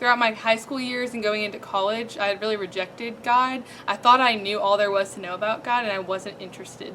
throughout my high school years and going into college, I had really rejected God. I thought I knew all there was to know about God, and I wasn't interested.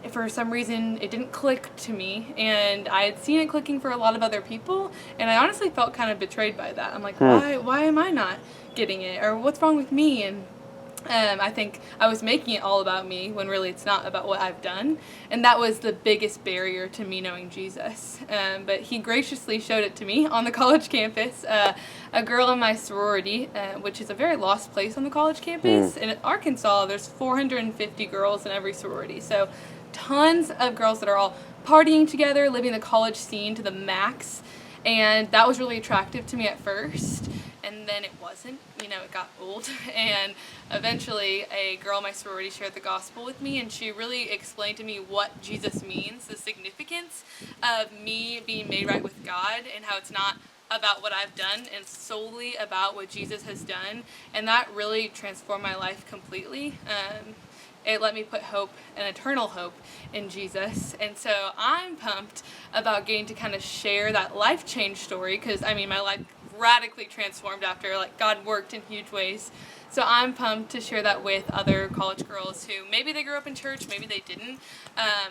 For some reason, it didn't click to me, and I had seen it clicking for a lot of other people, and I honestly felt kind of betrayed by that. I'm like, why am I not getting it, or what's wrong with me? And I think I was making it all about me when really it's not about what I've done. And that was the biggest barrier to me knowing Jesus. But he graciously showed it to me on the college campus. A girl in my sorority, which is a very lost place on the college campus. In Arkansas, there's 450 girls in every sorority. So tons of girls that are all partying together, living the college scene to the max. And that was really attractive to me at first. And then it wasn't, it got old. And eventually a girl in my sorority shared the gospel with me, and she really explained to me what Jesus means, the significance of me being made right with God, and how it's not about what I've done and solely about what Jesus has done. And that really transformed my life completely. It let me put hope, an eternal hope, in Jesus. And so I'm pumped about getting to kind of share that life change story, because my life radically transformed after God worked in huge ways. So I'm pumped to share that with other college girls who maybe they grew up in church, maybe they didn't,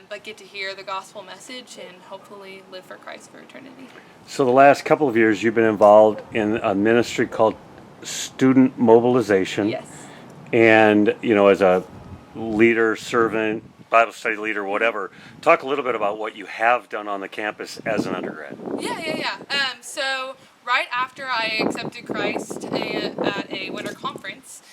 but get to hear the gospel message and hopefully live for Christ for eternity. So the last couple of years you've been involved in a ministry called Student Mobilization. Yes. And, as a leader, servant, Bible study leader, whatever, talk a little bit about what you have done on the campus as an undergrad. Yeah. So right after I accepted Christ at a winter conference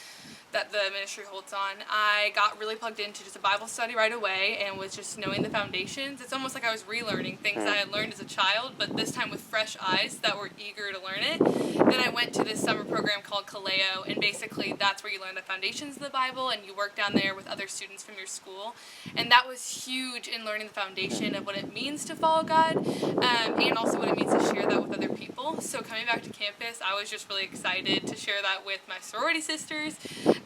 that the ministry holds on, I got really plugged into just a Bible study right away and was just knowing the foundations. It's almost like I was relearning things that I had learned as a child, but this time with fresh eyes that were eager to learn it. Then I went to this summer program called Kaleo, and basically that's where you learn the foundations of the Bible, and you work down there with other students from your school. And that was huge in learning the foundation of what it means to follow God, and also what it means to share that with other people. So coming back to campus, I was just really excited to share that with my sorority sisters.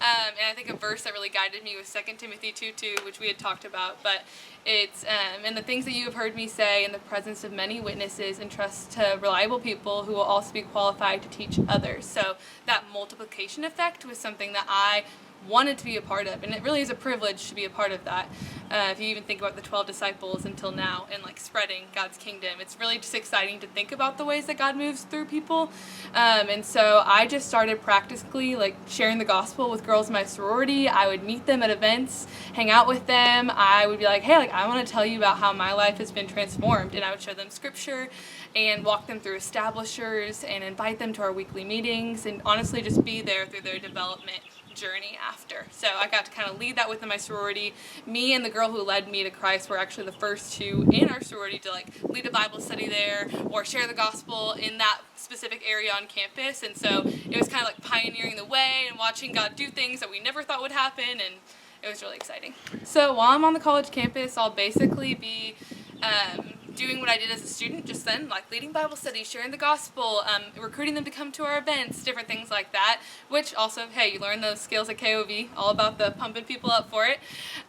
And I think a verse that really guided me was 2 Timothy 2:2, which we had talked about. But it's, and the things that you have heard me say in the presence of many witnesses, entrust to reliable people who will also be qualified to teach others. So that multiplication effect was something that I wanted to be a part of, and it really is a privilege to be a part of that. If you even think about the 12 disciples until now and spreading God's kingdom, it's really just exciting to think about the ways that God moves through people. And so I just started practically sharing the gospel with girls in my sorority. I would meet them at events, hang out with them. I would be like, hey, I want to tell you about how my life has been transformed, and I would show them scripture and walk them through establishers and invite them to our weekly meetings, and honestly just be there through their development journey after. So I got to kind of lead that within my sorority. Me and the girl who led me to Christ were actually the first two in our sorority to lead a Bible study there or share the gospel in that specific area on campus. And so it was kind of pioneering the way and watching God do things that we never thought would happen, and it was really exciting. So while I'm on the college campus, I'll basically be doing what I did as a student just then, leading Bible studies, sharing the gospel, recruiting them to come to our events, different things like that, which also, hey, you learn those skills at KOV, all about the pumping people up for it.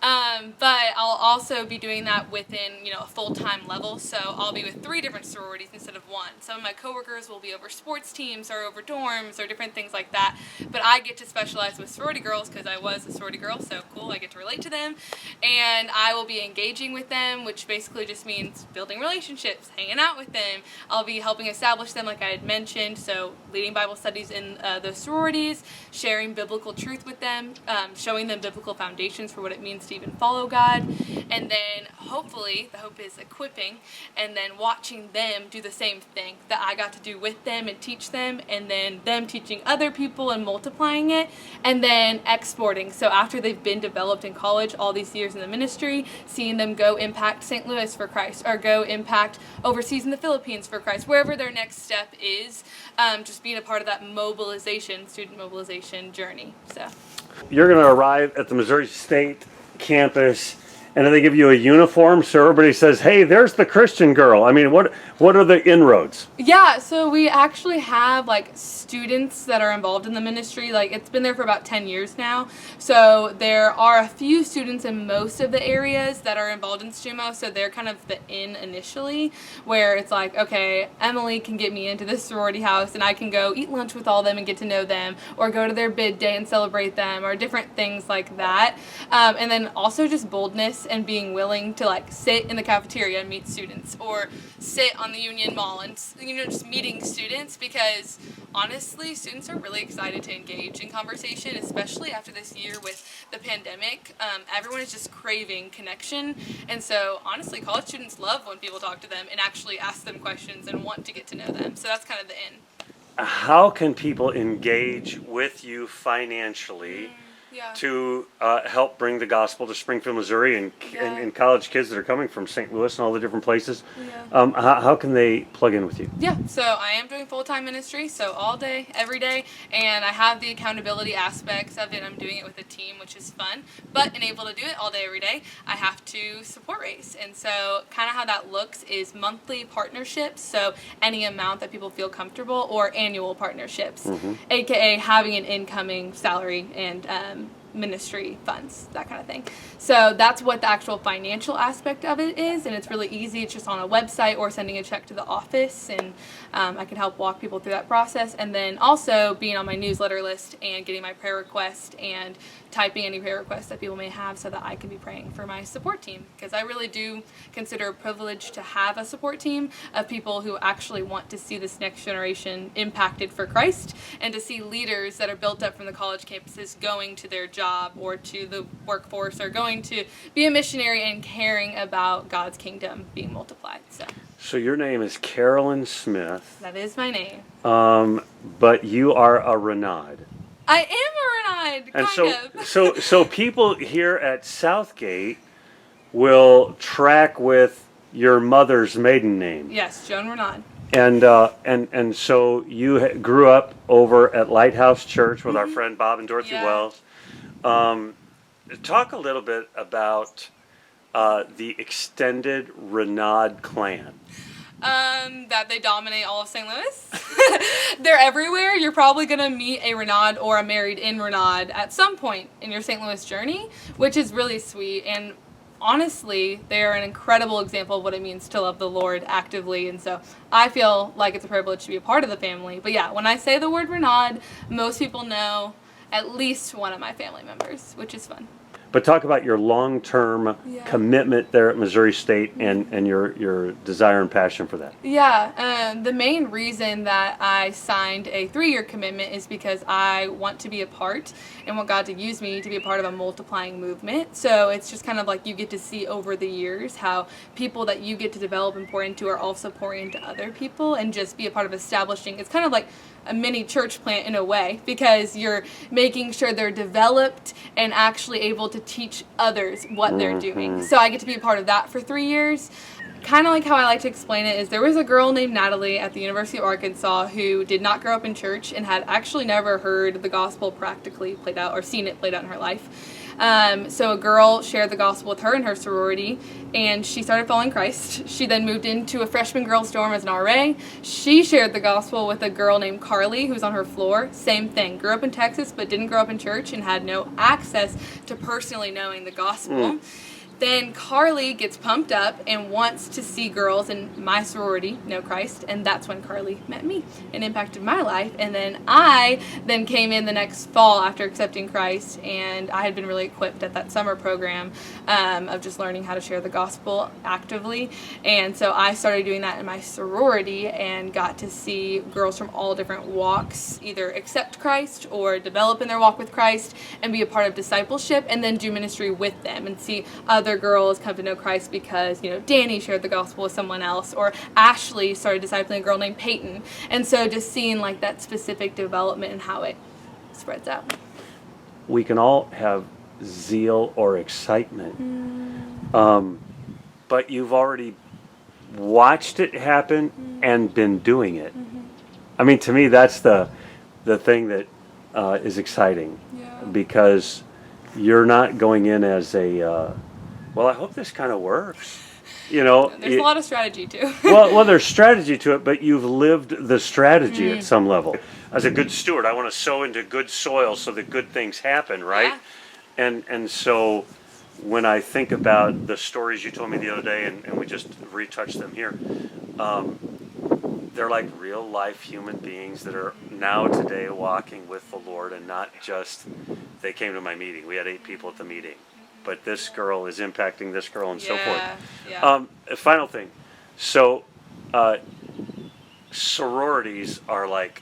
But I'll also be doing that within, a full-time level, so I'll be with 3 different sororities instead of 1. Some of my coworkers will be over sports teams or over dorms or different things like that, but I get to specialize with sorority girls because I was a sorority girl, so cool, I get to relate to them, and I will be engaging with them, which basically just means building relationships, hanging out with them. I'll be helping establish them like I had mentioned, so leading Bible studies in those sororities, sharing biblical truth with them, showing them biblical foundations for what it means to even follow God, and then hopefully, the hope is equipping, and then watching them do the same thing that I got to do with them and teach them, and then them teaching other people and multiplying it, and then exporting. So after they've been developed in college all these years in the ministry, seeing them go impact St. Louis for Christ, or go impact overseas in the Philippines for Christ, wherever their next step is, just being a part of that student mobilization journey. So you're going to arrive at the Missouri State campus, And then they give you a uniform, so everybody says, "Hey, there's the Christian girl." I mean, what are the inroads? Yeah, so we actually have like students that are involved in the ministry. Like it's been there for about 10 years now. So there are a few students in most of the areas that are involved in STUMO. So they're kind of the in initially, where it's like, okay, Emily can get me into this sorority house and I can go eat lunch with all of them and get to know them, or go to their bid day and celebrate them, or different things like that. And then also just boldness and being willing to like sit in the cafeteria and meet students, or sit on the Union Mall and just meeting students, because honestly students are really excited to engage in conversation, especially after this year with the pandemic. Everyone is just craving connection, and so honestly college students love when people talk to them and actually ask them questions and want to get to know them. So that's kind of the end. How can people engage with you financially Yeah. to help bring the gospel to Springfield, Missouri, and, Yeah. and college kids that are coming from St. Louis and all the different places? Yeah. How can they plug in with you? Yeah, so I am doing full-time ministry, so all day, every day, and I have the accountability aspects of it. I'm doing it with a team, which is fun, but unable to do it all day, every day, I have to support race. And so kind of how that looks is monthly partnerships, so any amount that people feel comfortable, or annual partnerships, aka having an incoming salary and ministry funds, that kind of thing. So that's what the actual financial aspect of it is, and it's really easy. It's just on a website or sending a check to the office, and I can help walk people through that process. And then also being on my newsletter list and getting my prayer request and typing any prayer requests that people may have, so that I can be praying for my support team, because I really do consider a privilege to have a support team of people who actually want to see this next generation impacted for Christ, and to see leaders that are built up from the college campuses going to their job or to the workforce, or going to be a missionary and caring about God's kingdom being multiplied. So your name is Carolyn Smith, That is my name. but you are a Renaud. I am a Renard, And kind of. so people here at Southgate will track with your mother's maiden name. Yes, Joan Renaud. And so you grew up over at Lighthouse Church with our friend Bob and Dorothy Yeah. Wells. Talk a little bit about the extended Renaud clan. That they dominate all of St. Louis. They're everywhere. You're probably going to meet a Renaud or a married in Renaud at some point in your St. Louis journey, which is really sweet. And honestly, they're an incredible example of what it means to love the Lord actively. And so I feel like it's a privilege to be a part of the family. But yeah, when I say the word Renaud, most people know at least one of my family members, which is fun. But talk about your long-term commitment there at Missouri State, and your desire and passion for that. Yeah, the main reason that I signed a 3-year commitment is because I want to be a part and want God to use me to be a part of a multiplying movement. So it's just kind of like you get to see over the years how people that you get to develop and pour into are also pouring into other people, and just be a part of establishing. It's kind of like a mini church plant in a way, because you're making sure they're developed and actually able to teach others what they're doing. So I get to be a part of that for 3 years. Kind of like how I like to explain it is, there was a girl named Natalie at the University of Arkansas who did not grow up in church and had actually never heard the gospel practically played out or seen it played out in her life. So a girl shared the gospel with her in her sorority, and she started following Christ. She then moved into a freshman girls' dorm as an RA. She shared the gospel with a girl named Carly, who's on her floor. Same thing. Grew up in Texas, but didn't grow up in church and had no access to personally knowing the gospel. Then Carly gets pumped up and wants to see girls in my sorority know Christ, and that's when Carly met me and impacted my life. And then I then came in the next fall after accepting Christ, and I had been really equipped at that summer program of just learning how to share the gospel actively. And so I started doing that in my sorority and got to see girls from all different walks either accept Christ or develop in their walk with Christ and be a part of discipleship, and then do ministry with them and see other girls come to know Christ because, Danny shared the gospel with someone else, or Ashley started discipling a girl named Peyton. And so just seeing like that specific development and how it spreads out. We can all have zeal or excitement, but you've already watched it happen and been doing it. I mean, to me, that's the thing that is exciting, because you're not going in as well, I hope this kind of works. You know, There's a lot of strategy too. well, there's strategy to it, but you've lived the strategy at some level. As a good steward, I want to sow into good soil so that good things happen, right? Yeah. And so when I think about the stories you told me the other day, and we just retouched them here, they're like real life human beings that are now today walking with the Lord, and not just they came to my meeting. We had 8 people at the meeting, but this girl is impacting this girl, and so forth. Yeah. A final thing. So, sororities are like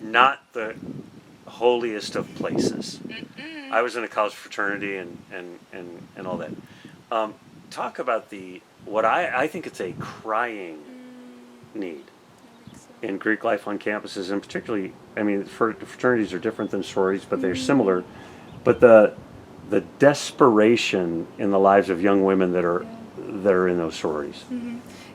not the holiest of places. I was in a college fraternity and all that. Talk about what I think it's a crying need in Greek life on campuses, and particularly, I mean, fraternities are different than sororities, but they're similar. But the desperation in the lives of young women that are in those sororities.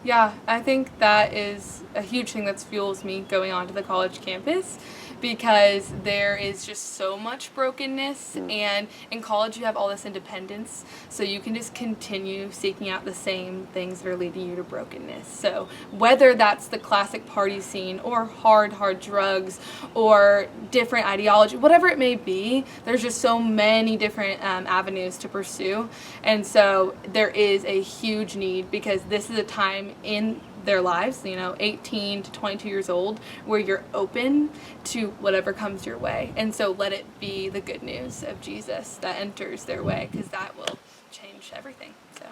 Yeah, I think that is a huge thing that fuels me going on to the college campus, because there is just so much brokenness, and in college you have all this independence, so you can just continue seeking out the same things that are leading you to brokenness. So whether that's the classic party scene, or hard drugs, or different ideology, whatever it may be, there's just so many different avenues to pursue. And so there is a huge need, because this is a time in their lives, 18 to 22 years old, where you're open to whatever comes your way. And so let it be the good news of Jesus that enters their way, because that will change everything. So